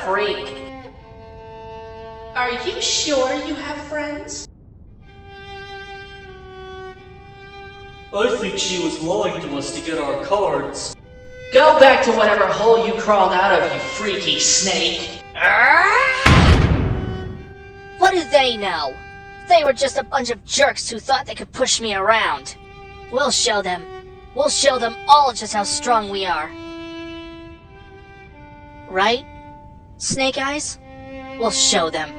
freak. Are you sure you have friends? I think she was lying to us to get our cards. Go back to whatever hole you crawled out of, you freaky snake. What do they know? They were just a bunch of jerks who thought they could push me around. We'll show them. We'll show them all just how strong we are. Right? Snake Eyes? We'll show them.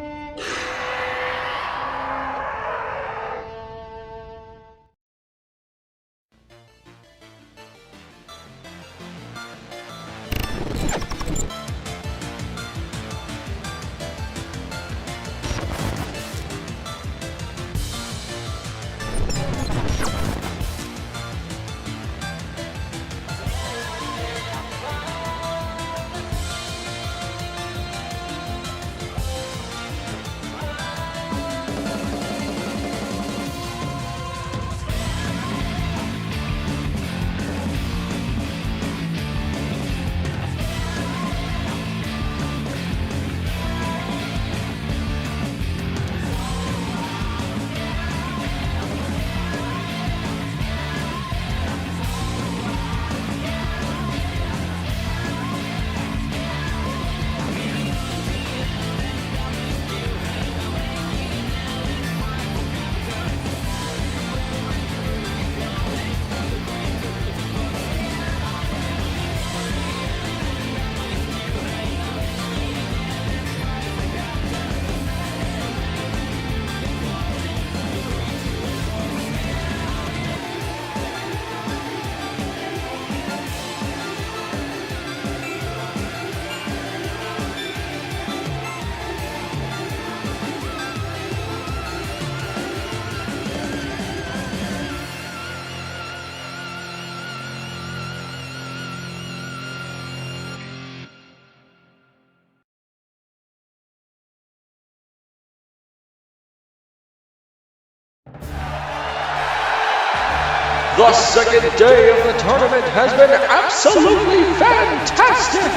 The second day of the tournament has been absolutely fantastic!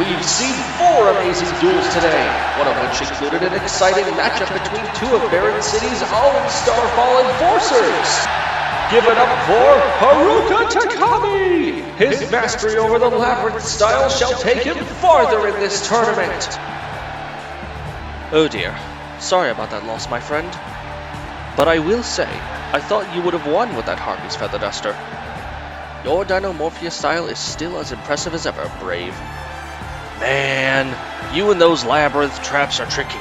We've seen 4 amazing duels today, one of which included an exciting matchup between 2 of Baron City's all-star fall enforcers. Give it up for Haruka Takami! His mastery over the Labyrinth style shall take him farther in this tournament. Oh dear, sorry about that loss, my friend. But I will say, I thought you would have won with that Harpy's Feather Duster. Your Dinomorphia style is still as impressive as ever, Brave. Man, you and those Labyrinth traps are tricky.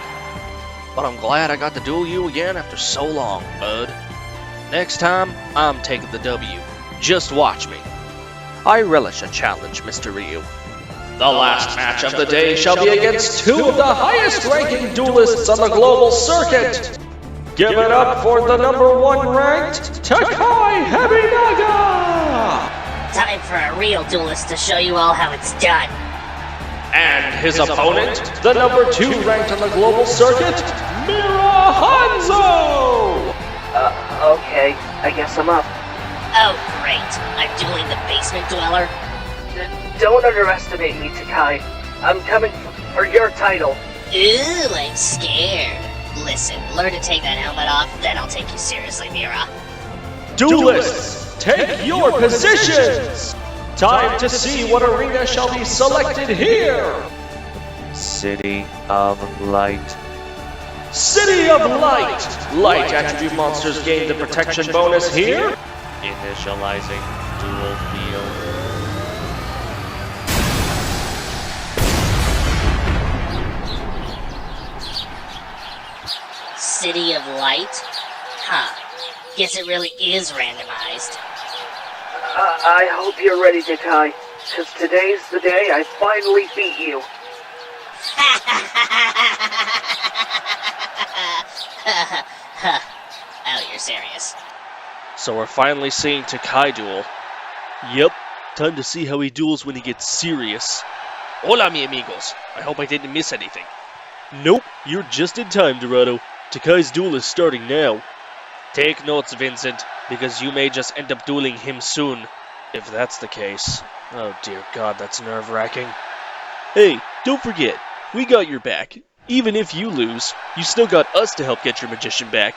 But I'm glad I got to duel you again after so long, bud. Next time, I'm taking the W. Just watch me. I relish a challenge, Mr. Ryu. The last match of the day shall be against 2 of the highest-ranking duelists on the global circuit. Give it up for the number 1 ranked Takai Hebinaga! Time for a real duelist to show you all how it's done. And his opponent, the number 2 ranked on the global circuit, Mira Hanzo! Okay, I guess I'm up. Oh great, I'm dueling the basement dweller. Don't underestimate me, Takai. I'm coming for your title. Ooh, I'm scared. Listen, learn to take that helmet off, then I'll take you seriously, Mira. Duelists, take your positions! Time to see what arena shall be selected here! City of Light. City of Light! Light attribute monsters gain the protection bonus here. Initializing dual field. City of Light? Huh. Guess it really is randomized. I hope you're ready, Takai, because today's the day I finally beat you. Oh, you're serious. So we're finally seeing Takai duel. Yep, time to see how he duels when he gets serious. Hola, mi amigos. I hope I didn't miss anything. Nope, you're just in time, Dorado. Takai's duel is starting now. Take notes, Vincent, because you may just end up dueling him soon. If that's the case. Oh dear God, that's nerve-wracking. Hey, Don't forget, we got your back. Even if you lose, you still got us to help get your magician back.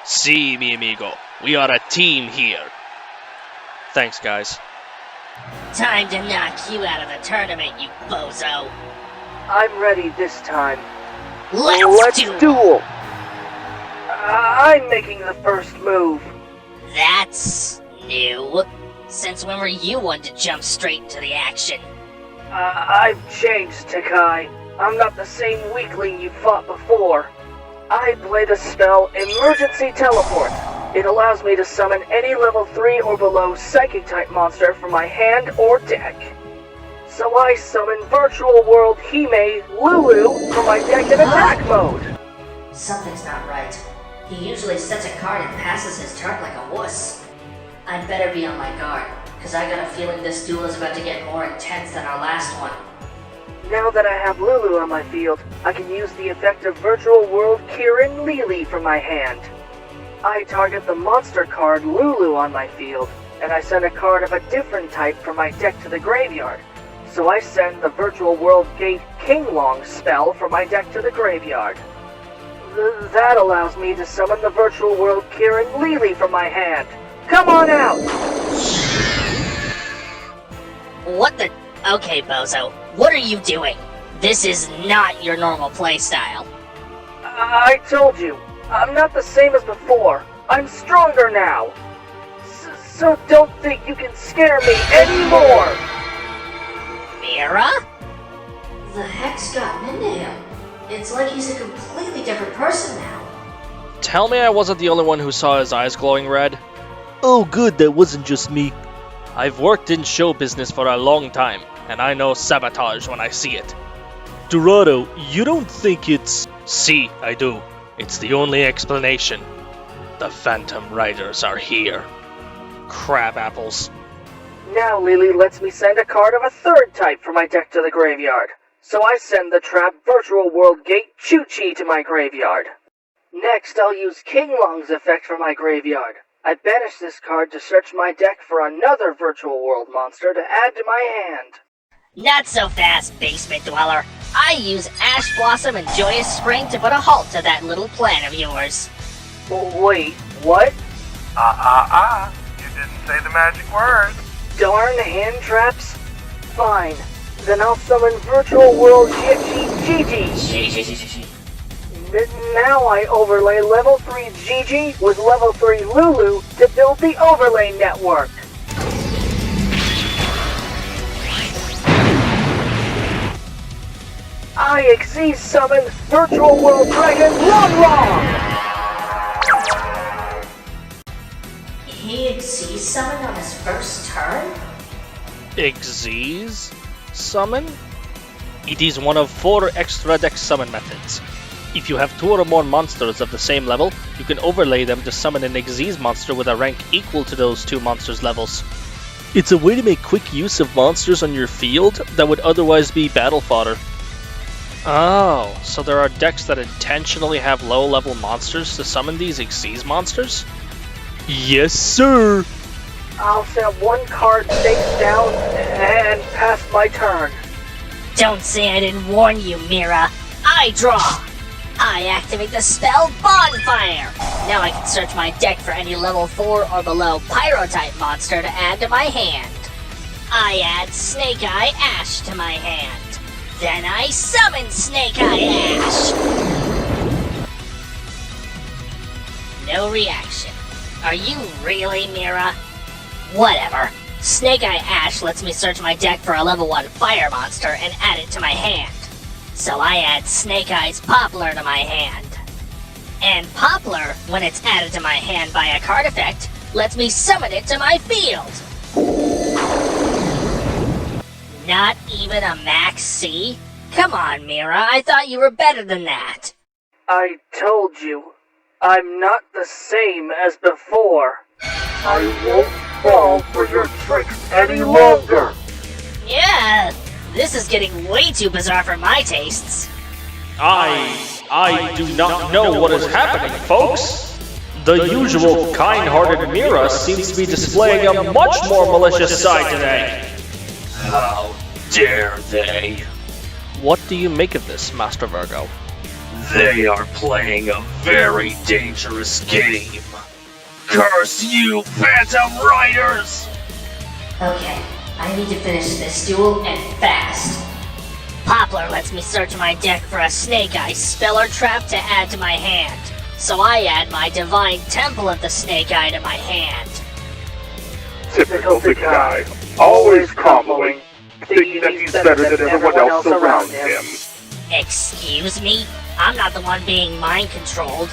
Si, mi amigo. We are a team here. Thanks, guys. Time to knock you out of the tournament, you bozo. I'm ready this time. Let's duel! I'm making the first move. That's new. Since when were you one to jump straight into the action? I've changed, Takai. I'm not the same weakling you fought before. I play the spell Emergency Teleport. It allows me to summon any level 3 or below Psychic-type monster from my hand or deck. So I summon Virtual World Hime Lulu from my deck in attack mode. Something's not right. He usually sets a card and passes his turn like a wuss. I'd better be on my guard, because I got a feeling this duel is about to get more intense than our last one. Now that I have Lulu on my field, I can use the effect of Virtual World Kirin Lili from my hand. I target the monster card Lulu on my field, and I send a card of a different type from my deck to the graveyard. So I send the Virtual World Gate Kinglong spell from my deck to the graveyard. That allows me to summon the Virtual World Kirin Lili from my hand. Come on out! What the... Okay, bozo. What are you doing? This is not your normal playstyle. I told you. I'm not the same as before. I'm stronger now. So don't think you can scare me anymore! Mira? The heck's gotten into him? It's like he's a completely different person now. Tell me I wasn't the only one who saw his eyes glowing red. Oh good, that wasn't just me. I've worked in show business for a long time, and I know sabotage when I see it. Dorado, you don't think it's... See, I do. It's the only explanation. The Phantom Riders are here. Crab apples. Now Lily lets me send a card of a third type from my deck to the graveyard. So I send the trap Virtual World Gate Chu-Chi to my graveyard. Next, I'll use Kinglong's effect for my graveyard. I banish this card to search my deck for another Virtual World monster to add to my hand. Not so fast, basement dweller. I use Ash Blossom and Joyous Spring to put a halt to that little plan of yours. Wait, what? You didn't say the magic word. Darn hand traps? Fine. Then I'll summon Virtual World Gigi. Now I overlay level 3 Gigi with level 3 Lulu to build the overlay network. I Xyz summon Virtual World Dragon Long! He Xyz summoned on his first turn? Xyz summon? It is one of 4 extra deck summon methods. If you have 2 or more monsters of the same level, you can overlay them to summon an Xyz monster with a rank equal to those 2 monsters' levels. It's a way to make quick use of monsters on your field that would otherwise be battle fodder. Oh, so there are decks that intentionally have low-level monsters to summon these Xyz monsters? Yes, sir! I'll send 1 card face down and pass my turn. Don't say I didn't warn you, Mira. I draw! I activate the spell Bonfire! Now I can search my deck for any level 4 or below Pyro-type monster to add to my hand. I add Snake Eye Ash to my hand. Then I summon Snake Eye Ash! No reaction. Are you really, Mira? Whatever. Snake Eye Ash lets me search my deck for a level 1 fire monster and add it to my hand. So I add Snake Eye's Poplar to my hand. And Poplar, when it's added to my hand by a card effect, lets me summon it to my field. Not even a max C? Come on, Mira, I thought you were better than that. I told you, I'm not the same as before. I won't fall for your tricks any longer. Yeah, this is getting way too bizarre for my tastes. I do not know what is happening, folks. The usual kind-hearted Mira seems to be displaying a much more malicious side today. How dare they? What do you make of this, Master Virgo? They are playing a very dangerous game. Curse you, Phantom Riders! Okay, I need to finish this duel and fast. Poplar lets me search my deck for a Snake Eye spell or trap to add to my hand. So I add my Divine Temple of the Snake Eye to my hand. Typical guy. Always comboing, thinking that he's better than everyone else around him. Excuse me? I'm not the one being mind controlled.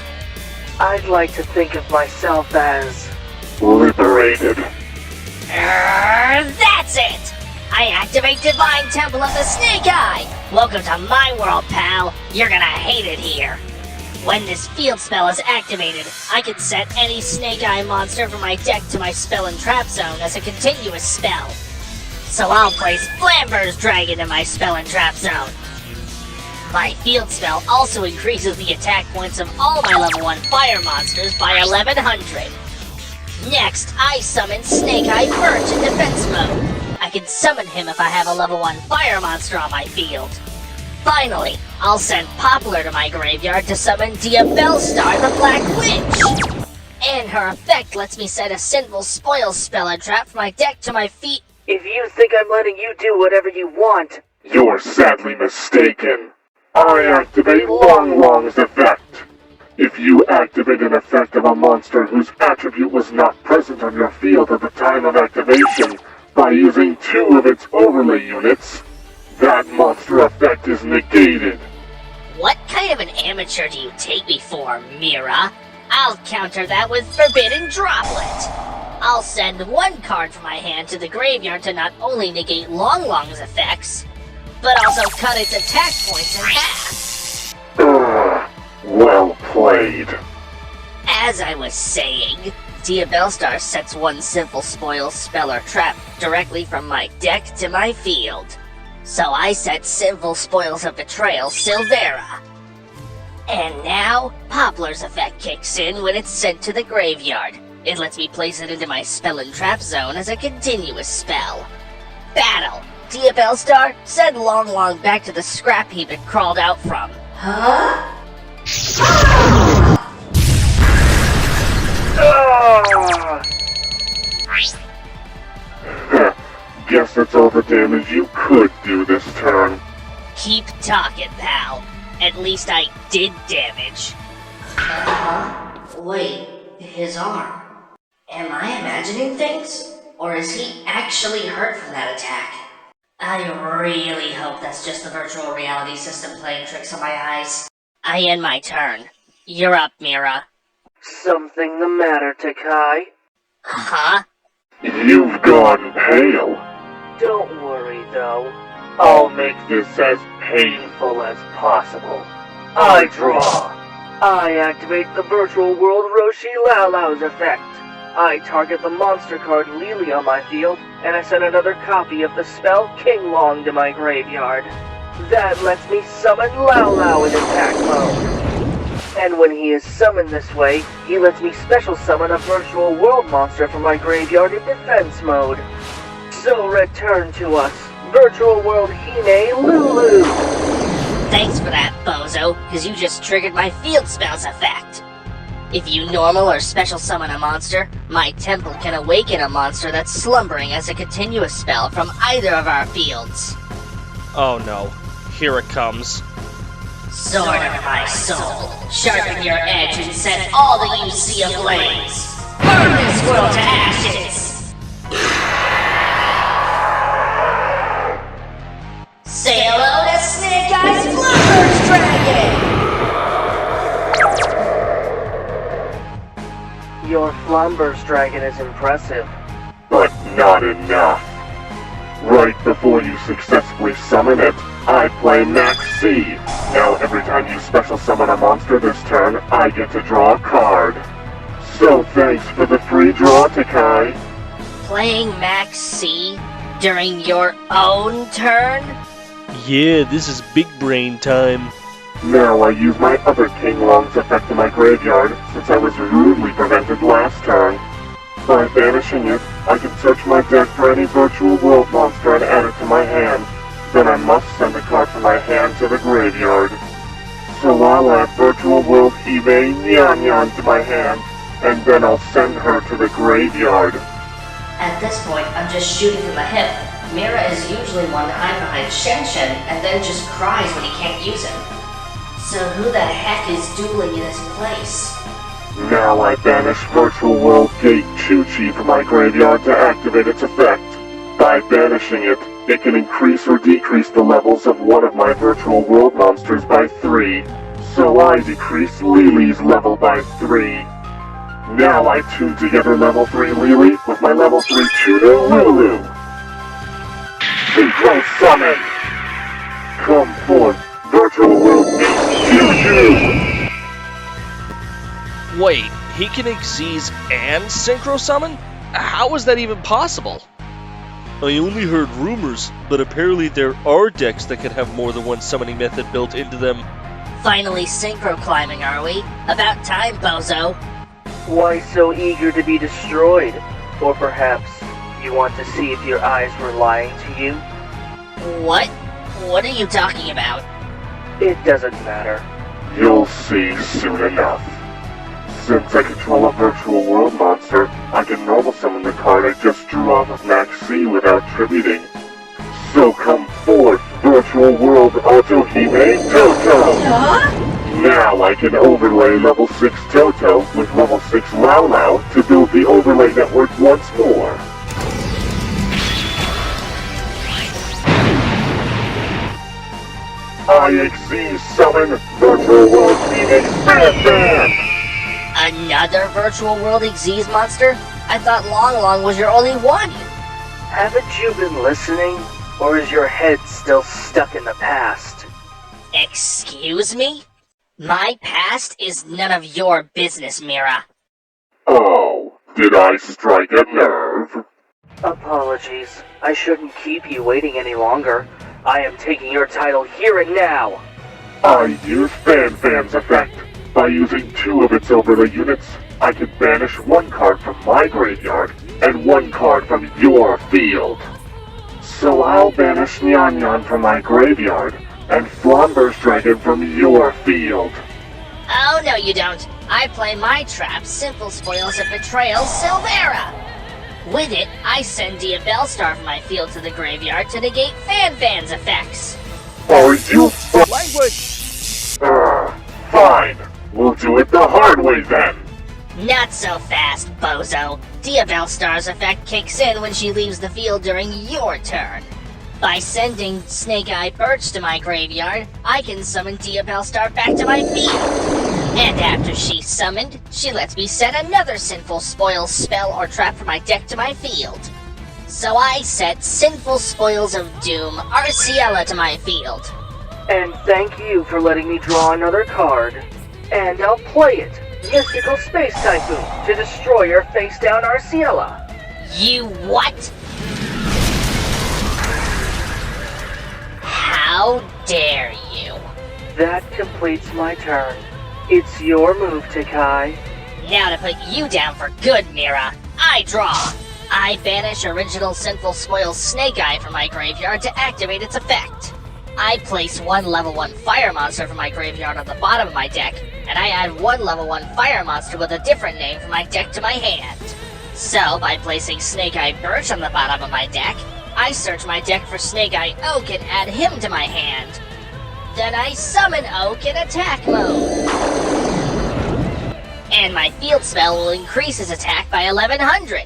I'd like to think of myself as... Liberated. That's it! I activate Divine Temple of the Snake Eye! Welcome to my world, pal. You're gonna hate it here. When this field spell is activated, I can set any Snake Eye monster from my deck to my spell and trap zone as a continuous spell. So I'll place Flamber's Dragon in my spell and trap zone. My field spell also increases the attack points of all my level 1 fire monsters by 1100. Next, I summon Snake Eye Birch in defense mode. I can summon him if I have a level 1 fire monster on my field. Finally, I'll send Poplar to my graveyard to summon Diabellstar the Black Witch! And her effect lets me set a Sinful Spoils spell and trap from my deck to my feet. If you think I'm letting you do whatever you want... You're sadly mistaken. I activate Long Long's effect. If you activate an effect of a monster whose attribute was not present on your field at the time of activation by using 2 of its overlay units, that monster effect is negated. What kind of an amateur do you take me for, Mira? I'll counter that with Forbidden Droplet. I'll send 1 card from my hand to the graveyard to not only negate Long Long's effects, but also cut its attack points in half. Well played. As I was saying, Diabellstar sets 1 Sinful Spoils spell or trap directly from my deck to my field. So I set Sinful Spoils of Betrayal Silvera. And now, Poplar's effect kicks in when it's sent to the graveyard. It lets me place it into my spell and trap zone as a continuous spell. Battle! Diabellstar, send Long Long back to the scrap heap it crawled out from. Huh? Guess that's all the damage you could do this turn. Keep talking, pal. At least I did damage. Wait, his arm. Am I imagining things? Or is he actually hurt from that attack? I really hope that's just the virtual reality system playing tricks on my eyes. I end my turn. You're up, Mira. Something the matter, Takai? Huh? You've gone pale. Don't worry, though. I'll make this as painful as possible. I draw. I activate the virtual world Roshi Lao Lao's effect. I target the monster card Lily on my field, and I send another copy of the spell King Long to my graveyard. That lets me summon Lao Lao in attack mode. And when he is summoned this way, he lets me special summon a virtual world monster from my graveyard in defense mode. So return to us, virtual world Hime Lulu! Thanks for that, bozo, because you just triggered my field spell's effect. If you normal or special summon a monster, my temple can awaken a monster that's slumbering as a continuous spell from either of our fields. Oh no, here it comes. Sword of my soul, sharpen your edge and set all that you see ablaze. Burn this world to ashes! Say hello to Snake Eye's Flamber's Dragon! Your Flamber's Dragon is impressive. But not enough. Right before you successfully summon it, I play Max C. Now every time you special summon a monster this turn, I get to draw a card. So thanks for the free draw, Takai. Playing Max C during your own turn? Yeah, this is big brain time. Now I use my other King Long's effect in my graveyard, since I was rudely prevented last turn. By banishing it, I can search my deck for any virtual world monster and add it to my hand. Then I must send a card from my hand graveyard. So I'll add Virtual World Hime Nyan to my hand, and then I'll send her to the graveyard. At this point, I'm just shooting from the hip. Mira is usually one to hide behind Shen and then just cries when he can't use him. So who the heck is dueling in his place? Now I banish Virtual World Gate Chuchi from my graveyard to activate its effect. By banishing it, it can increase or decrease the levels of one of my Virtual World monsters by 3. So I decrease Lily's level by 3. Now I tune together level 3 Lily with my level 3 tuner Lulu. Synchro Summon! Come forth, Virtual World Yugioh! Wait, he can Xyz and Synchro Summon? How is that even possible? I only heard rumors, but apparently there are decks that can have more than one summoning method built into them. Finally synchro climbing, are we? About time, bozo. Why so eager to be destroyed? Or perhaps you want to see if your eyes were lying to you? What? What are you talking about? It doesn't matter. You'll see soon enough. Since I control a Virtual World monster, I can normal summon the card I just drew off of Max C without tributing. So come forth, Virtual World Auto Hime Toto! Now I can overlay level 6 Toto with level 6 Lao Lao to build the overlay network once more. IXC summon Virtual World Phoenix Fan! Another Virtual World Xyz monster? I thought Long Long was your only one! Haven't you been listening? Or is your head still stuck in the past? Excuse me? My past is none of your business, Mira. Oh, did I strike a nerve? Apologies. I shouldn't keep you waiting any longer. I am taking your title here and now! I use Fan's effect. By using 2 of its overlay units, I can banish 1 card from my graveyard and 1 card from your field. So I'll banish Nyan from my graveyard and Flamber's Dragon from your field. Oh, no you don't. I play my trap, Simple Spoils of Betrayal, Silvera! With it, I send Dia Bellstar from my field to the graveyard to negate Fan's effects. Are you Language! fine. We'll do it the hard way then. Not so fast, bozo. Dia Bellstar's effect kicks in when she leaves the field during your turn. By sending Snake Eye Birch to my graveyard, I can summon Dia Bellstar back to my field. And after she's summoned, she lets me set another Sinful Spoils spell or trap from my deck to my field. So I set Sinful Spoils of Doom Arciella to my field. And thank you for letting me draw another card. And I'll play it, Mystical Space Typhoon, to destroy your face-down Arciella. You what? How dare you? That completes my turn. It's your move, Takai. Now to put you down for good, Mira, I draw. I banish original Sinful Spoils Snake Eye from my graveyard to activate its effect. I place 1 level 1 fire monster from my graveyard on the bottom of my deck, and I add 1 level 1 fire monster with a different name from my deck to my hand. So, by placing Snake Eye Birch on the bottom of my deck, I search my deck for Snake Eye Oak and add him to my hand. Then I summon Oak in attack mode. And my field spell will increase his attack by 1100.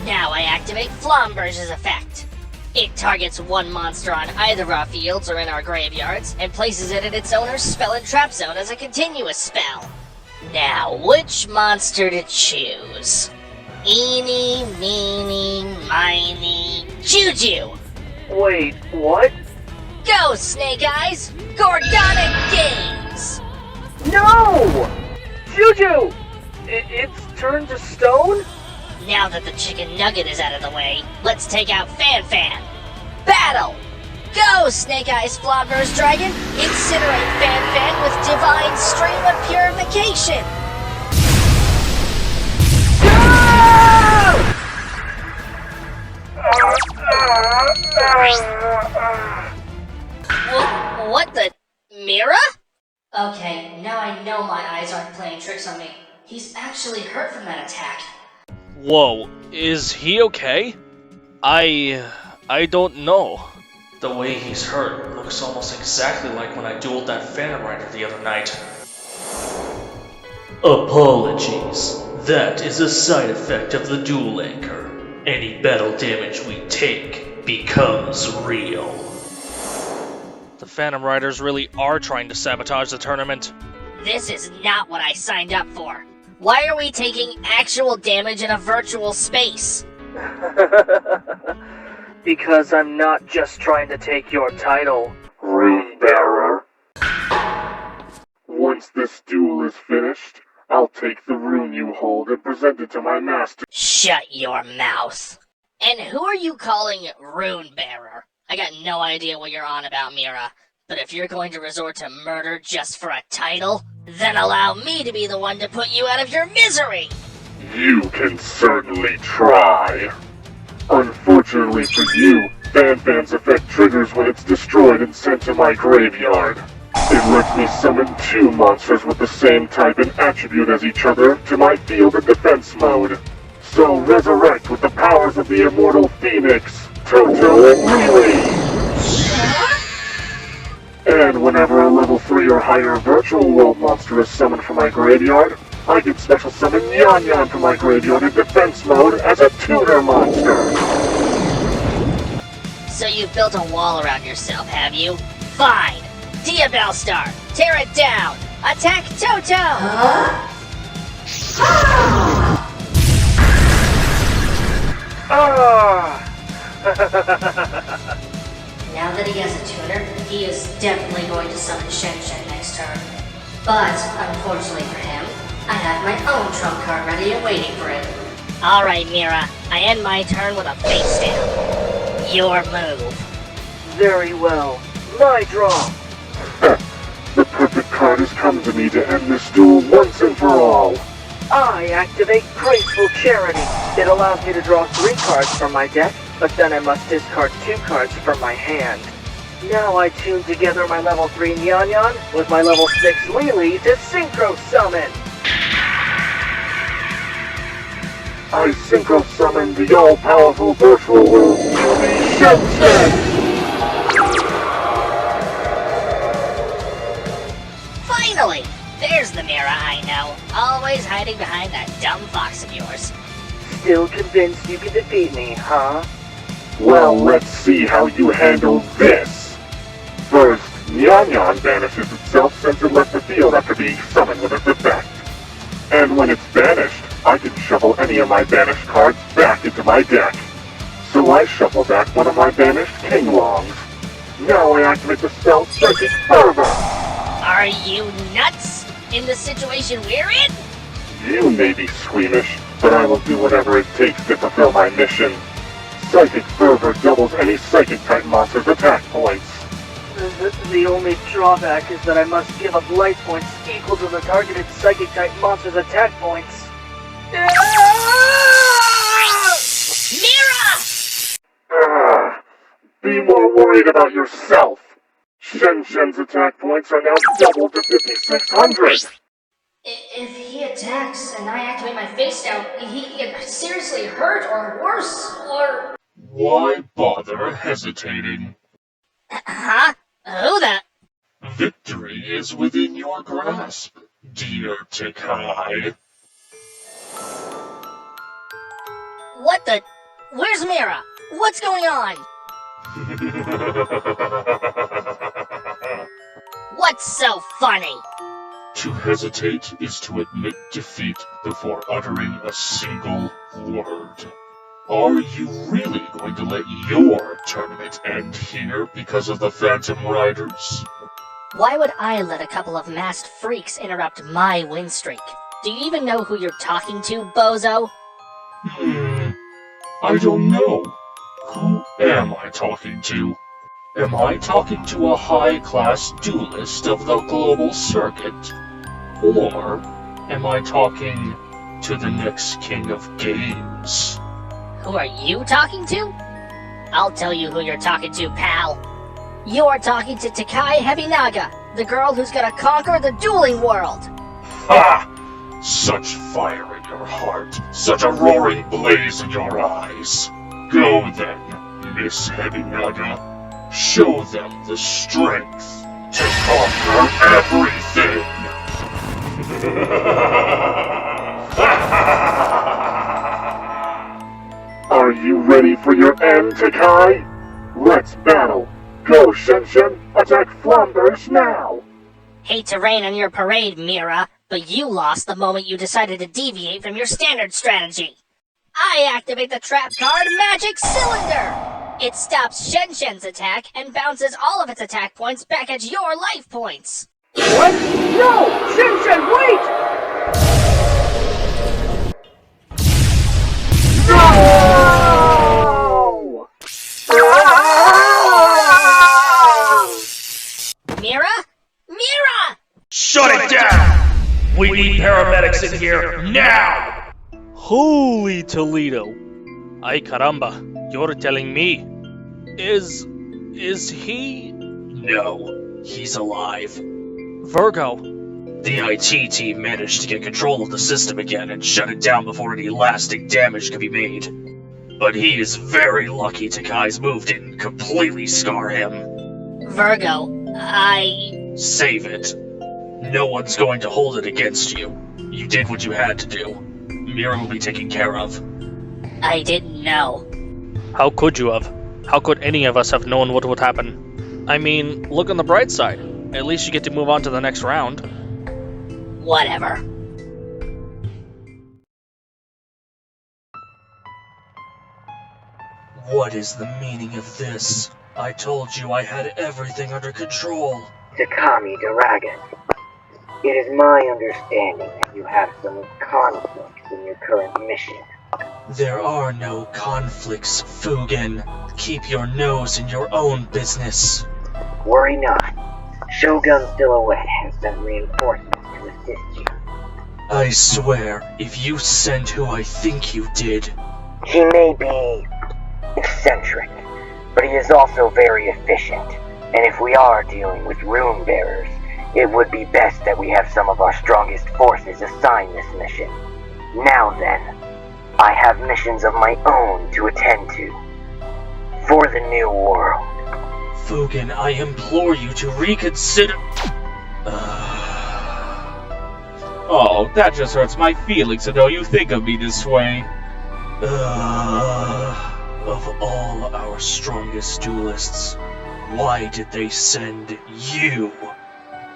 Now I activate Flamberge's effect. It targets 1 monster on either of our fields or in our graveyards, and places it in its owner's spell and trap zone as a continuous spell. Now, which monster to choose? Eeny, meeny, miny, Yugioh! Wait, what? Go, Snake Eyes! Gordonic Gaze! No! Yugioh! It's turned to stone? Now that the chicken nugget is out of the way, let's take out Fan. Battle! Go, Snake Eyes Flamber's Dragon! Incinerate Fan with Divine Stream of Purification! Go! Okay, now I know my eyes aren't playing tricks on me. He's actually hurt from that attack. Whoa, is he okay? I don't know. The way he's hurt looks almost exactly like when I dueled that Phantom Rider the other night. Apologies. That is a side effect of the duel anchor. Any battle damage we take becomes real. The Phantom Riders really are trying to sabotage the tournament. This is not what I signed up for. Why are we taking actual damage in a virtual space? Because I'm not just trying to take your title. Rune Bearer. Once this duel is finished, I'll take the rune you hold and present it to my master. Shut your mouth. And who are you calling Rune Bearer? I got no idea what you're on about, Mira. But if you're going to resort to murder just for a title, then allow me to be the one to put you out of your misery! You can certainly try. Unfortunately for you, Fan's effect triggers when it's destroyed and sent to my graveyard. It lets me summon 2 monsters with the same type and attribute as each other to my field in defense mode. So resurrect with the powers of the immortal Phoenix, Toto and Lily! And whenever a level 3 or higher virtual world monster is summoned from my graveyard, I can special summon Yan Yan from my graveyard in defense mode as a tutor monster! So you've built a wall around yourself, have you? Fine! Dia Bellstar, tear it down! Attack Toto! Now that he has a tuner, he is definitely going to summon Shen Shen next turn. But, unfortunately for him, I have my own trump card ready and waiting for him. Alright, Mira, I end my turn with a face down. Your move. Very well. My draw. The perfect card has come to me to end this duel once and for all. I activate Graceful Charity. It allows me to draw 3 cards from my deck, but then I must discard 2 cards from my hand. Now I tune together my level 3 Nyan Nyan with my level 6 Lily to Synchro Summon. I synchro summon the all-powerful virtual world beauty Shen Shen! Finally! There's the Mira I know, always hiding behind that dumb fox of yours. Still convinced you can defeat me, huh? Well, let's see how you handle this! First, Nyan Nyan banishes itself since it left the field after being summoned with its effect. And when it's banished, I can shuffle any of my banished cards back into my deck. So I shuffle back one of my banished King Longs. Now I activate the spell Psychic Fervor! Are you nuts? In the situation we're in? You may be squeamish, but I will do whatever it takes to fulfill my mission. Psychic Fervor doubles any Psychic-type monster's attack points. The only drawback is that I must give up life points equal to the targeted Psychic-type monster's attack points. Mira! Be more worried about yourself. Shen Shen's attack points are now doubled to 5,600. If he attacks and I activate my face down, he get seriously hurt or worse, or... Why bother hesitating? Huh? Who the... Victory is within your grasp, dear Takai. What the... Where's Mira? What's going on? What's so funny? To hesitate is to admit defeat before uttering a single word. Are you really going to let your tournament end here because of the Phantom Riders? Why would I let a couple of masked freaks interrupt my win streak? Do you even know who you're talking to, bozo? I don't know. Who am I talking to? Am I talking to a high-class duelist of the global circuit? Or am I talking to the next king of games? Who are you talking to? I'll tell you who you're talking to, pal. You're talking to Takai Hebinaga, The girl who's gonna conquer the dueling world. Ha! Such fire in your heart, such a roaring blaze in your eyes. Go then, Miss Hebinaga. Show them the strength to conquer everything. Are you ready for your end, Takai? Let's battle. Go, Shenshin. Attack Flamberge now. Hate to rain on your parade, Mira, but you lost the moment you decided to deviate from your standard strategy. I activate the trap card Magic Cylinder! It stops Shenshin's attack and bounces all of its attack points back at your life points. What? No! Shinshin, wait! No! Mira? Mira! Shut it down! We need paramedics in here now! Holy Toledo! Ay caramba, you're telling me. Is he... No, he's alive. Virgo? The IT team managed to get control of the system again and shut it down before any lasting damage could be made. But he is very lucky Takai's move didn't completely scar him. Virgo, Save it. No one's going to hold it against you. You did what you had to do. Mira will be taken care of. I didn't know. How could you have? How could any of us have known what would happen? I mean, look on the bright side. At least you get to move on to the next round. Whatever. What is the meaning of this? I told you I had everything under control. Takami Dragon, it is my understanding that you have some conflicts in your current mission. There are no conflicts, Fugen. Keep your nose in your own business. Worry not. Shogun Silhouette has sent reinforcements to assist you. I swear, if you sent who I think you did... He may be eccentric, but he is also very efficient. And if we are dealing with rune bearers, it would be best that we have some of our strongest forces assign this mission. Now then, I have missions of my own to attend to. For the new world. Fugen, I implore you to reconsider... Oh, that just hurts my feelings to know you think of me this way. Of all our strongest duelists, why did they send you?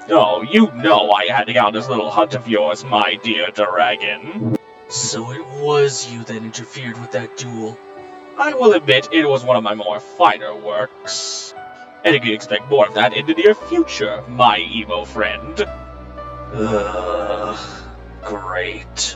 Oh, you know I had to get on this little hunt of yours, my dear dragon. So it was you that interfered with that duel. I will admit it was one of my more finer works. And you can expect more of that in the near future, my emo friend. Great.